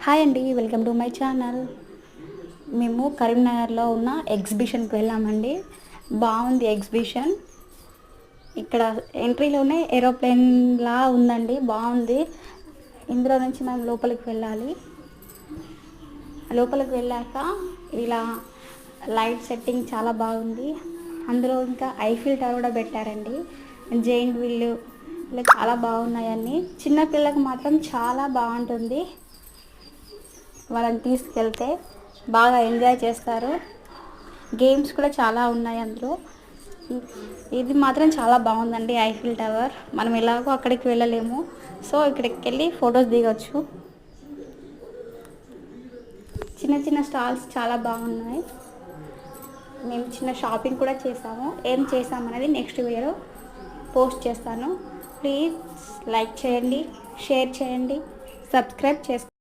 Hi అండి, welcome to my channel. మేము కరీంనగర్లో ఉన్న ఎగ్జిబిషన్కి వెళ్ళామండి. బాగుంది ఎగ్జిబిషన్. ఇక్కడ ఎంట్రీలోనే ఏరోప్లేన్లా ఉందండి, బాగుంది. ఇందులో నుంచి మనం లోపలికి వెళ్ళాలి. లోపలికి వెళ్ళాక ఇలా లైట్ సెట్టింగ్ చాలా బాగుంది. అందులో ఇంకా ఐఫిల్ టవర్ కూడా పెట్టారండి. జైంట్ వీల్ ఇలా చాలా బాగున్నాయన్నీ. చిన్నపిల్లలకు మాత్రం చాలా బాగుంటుంది. వాళ్ళని తీసుకెళ్తే బాగా ఎంజాయ్ చేస్తారు. గేమ్స్ కూడా చాలా ఉన్నాయి అందులో. ఇది మాత్రం చాలా బాగుందండి ఐఫిల్ టవర్. మనం ఎలాగో అక్కడికి వెళ్ళలేము, సో ఇక్కడికి వెళ్ళి ఫొటోస్ దిగొచ్చు. చిన్న చిన్న స్టాల్స్ చాలా బాగున్నాయి. మేము చిన్న షాపింగ్ కూడా చేసాము. ఏం చేసామనేది నెక్స్ట్ వీడియోలో పోస్ట్ చేస్తాను. ప్లీజ్ లైక్ చేయండి, షేర్ చేయండి, సబ్స్క్రైబ్ చేసుకోండి.